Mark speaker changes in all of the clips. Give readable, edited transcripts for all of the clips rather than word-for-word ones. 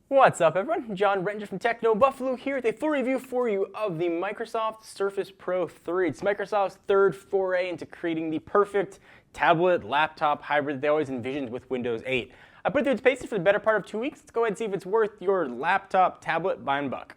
Speaker 1: What's up everyone? John Renger from Techno Buffalo here with a full review for you of the Microsoft Surface Pro 3. It's Microsoft's third foray into creating the perfect tablet, laptop hybrid that they always envisioned with Windows 8. I put it through its paces for the better part of 2 weeks. Let's go ahead and see if it's worth your laptop, tablet, buying buck.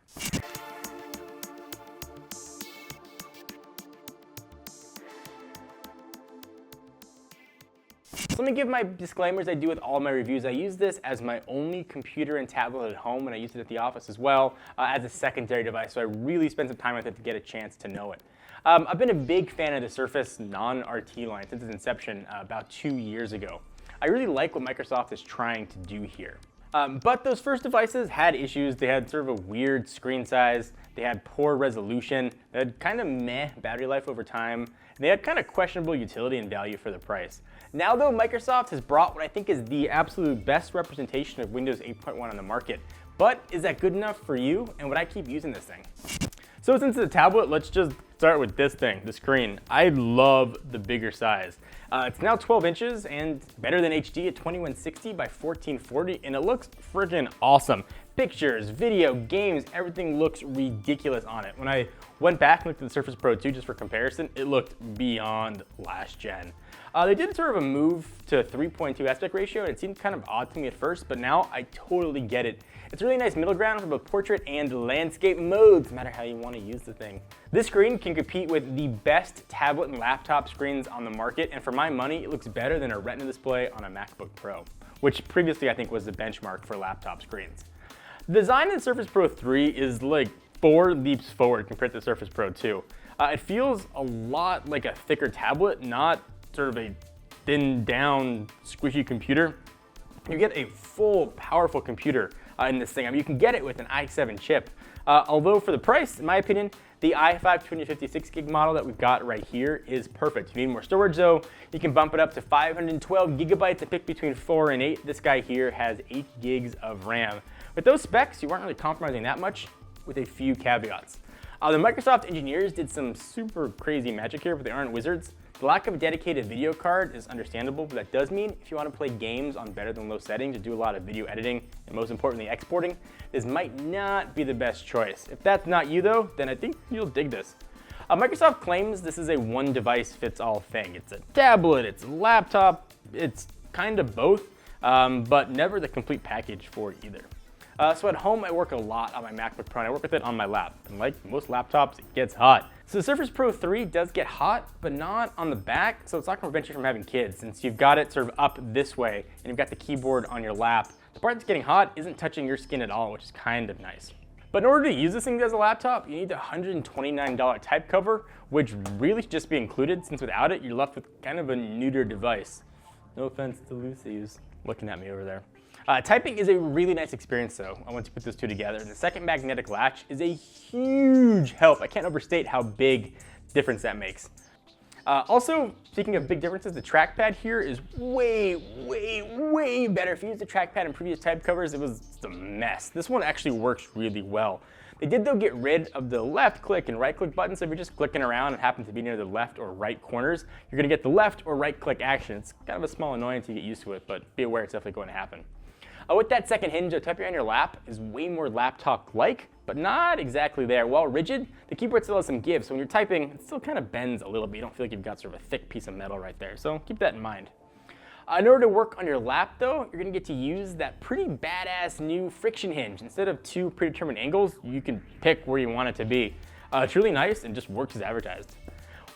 Speaker 1: So let me give my disclaimers I do with all my reviews. I use this as my only computer and tablet at home, and I use it at the office as well as a secondary device, so I really spend some time with it to get a chance to know it. I've been a big fan of the Surface non-RT line since its inception about 2 years ago. I really like what Microsoft is trying to do here. But those first devices had issues. They had sort of a weird screen size, they had poor resolution, they had kind of meh battery life over time, and they had kind of questionable utility and value for the price. Now though, Microsoft has brought what I think is the absolute best representation of Windows 8.1 on the market. But is that good enough for you, and would I keep using this thing? So since it's a tablet, let's just start with this thing, the screen. I love the bigger size. It's now 12 inches and better than HD at 2160 by 1440, and it looks friggin' awesome. Pictures, video, games, everything looks ridiculous on it. When I went back and looked at the Surface Pro 2 just for comparison, it looked beyond last gen. They did sort of a move to 3.2 aspect ratio, and it seemed kind of odd to me at first, but now I totally get it. It's a really nice middle ground for both portrait and landscape modes, no matter how you want to use the thing. This screen can compete with the best tablet and laptop screens on the market, and for my money, it looks better than a Retina display on a MacBook Pro, which previously I think was the benchmark for laptop screens. The design of the Surface Pro 3 is like 4 leaps forward compared to the Surface Pro 2. It feels a lot like a thicker tablet, not sort of a thinned down, squishy computer. You get a full, powerful computer in this thing. I mean, you can get it with an i7 chip. Although for the price, in my opinion, the i5 256 gig model that we've got right here is perfect. If you need more storage though, you can bump it up to 512 gigabytes to pick between 4 and 8. This guy here has 8 gigs of RAM. With those specs, you aren't really compromising that much, with a few caveats. The Microsoft engineers did some super crazy magic here, but they aren't wizards. The lack of a dedicated video card is understandable, but that does mean if you want to play games on better than low settings or do a lot of video editing, and most importantly exporting, this might not be the best choice. If that's not you though, then I think you'll dig this. Microsoft claims this is a one device fits all thing. It's a tablet, it's a laptop, it's kind of both, but never the complete package for either. So at home, I work a lot on my MacBook Pro, and I work with it on my lap. And like most laptops, it gets hot. So the Surface Pro 3 does get hot, but not on the back, so it's not gonna prevent you from having kids, since you've got it sort of up this way, and you've got the keyboard on your lap. The part that's getting hot isn't touching your skin at all, which is kind of nice. But in order to use this thing as a laptop, you need the $129 type cover, which really should just be included, since without it, you're left with kind of a neuter device. No offense to Lucy, who's looking at me over there. Typing is a really nice experience though, once you put those two together. And the second magnetic latch is a huge help. I can't overstate how big difference that makes. Also, speaking of big differences, the trackpad here is way better. If you used the trackpad in previous type covers, it was just a mess. This one actually works really well. They did though get rid of the left click and right click buttons, so if you're just clicking around and happen to be near the left or right corners, you're gonna get the left or right click action. It's kind of a small annoyance to get used to it, but be aware it's definitely going to happen. With that second hinge, the type on your lap is way more laptop-like, but not exactly there. While rigid, the keyboard still has some give, so when you're typing, it still kind of bends a little bit. You don't feel like you've got sort of a thick piece of metal right there, so keep that in mind. In order to work on your lap though, you're gonna get to use that pretty badass new friction hinge. Instead of 2 predetermined angles, you can pick where you want it to be. It's really nice and just works as advertised.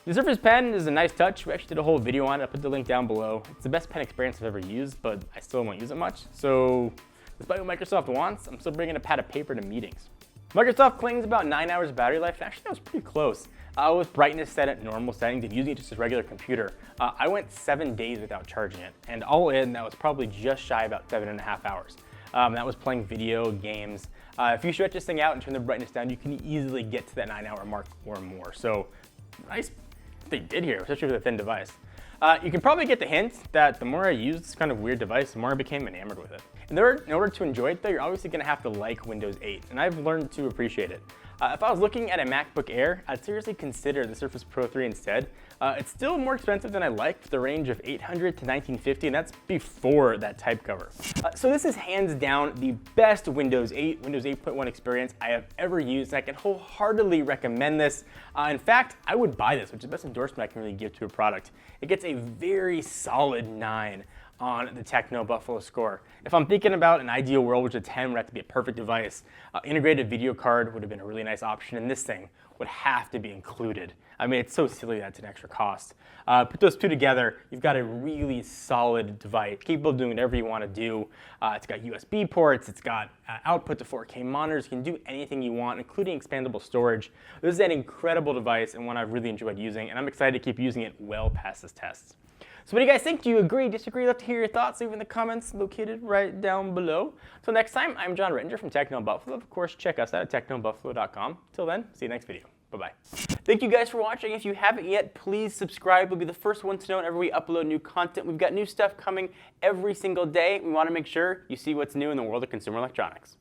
Speaker 1: The Surface Pen is a nice touch. We actually did a whole video on it. I'll put the link down below. It's the best pen experience I've ever used, but I still won't use it much. So despite what Microsoft wants, I'm still bringing a pad of paper to meetings. Microsoft claims about 9 hours of battery life, and actually that was pretty close. With brightness set at normal settings and using it just as a regular computer, I went 7 days without charging it. And all in, that was probably just shy about 7.5 hours. That was playing video, games. If you stretch this thing out and turn the brightness down, you can easily get to that 9-hour mark or more. So nice they did here, especially with a thin device. You can probably get the hint that the more I used this kind of weird device, the more I became enamored with it. In order to enjoy it though, you're obviously gonna have to like Windows 8, and I've learned to appreciate it. If I was looking at a MacBook Air, I'd seriously consider the Surface Pro 3 instead. It's still more expensive than I like, with the range of $800 to $1,950, and that's before that type cover. So this is hands down the best Windows 8.1 experience I have ever used, and I can wholeheartedly recommend this. In fact, I would buy this, which is the best endorsement I can really give to a product. It gets a very solid 9 on the Techno Buffalo score. If I'm thinking about an ideal world, which a 10 would have to be a perfect device, integrated video card would have been a really nice option, and this thing would have to be included. I mean, it's so silly that it's an extra cost. Put those two together, you've got a really solid device, capable of doing whatever you want to do. It's got USB ports, it's got output to 4K monitors, you can do anything you want, including expandable storage. This is an incredible device and one I've really enjoyed using, and I'm excited to keep using it well past this test. So what do you guys think? Do you agree, disagree? I'd love to hear your thoughts. Leave in the comments located right down below. Until next time, I'm John Rittinger from Techno Buffalo. Of course, check us out at technobuffalo.com. Till then, see you next video. Bye-bye. Thank you guys for watching. If you haven't yet, please subscribe. You'll be the first one to know whenever we upload new content. We've got new stuff coming every single day. We want to make sure you see what's new in the world of consumer electronics.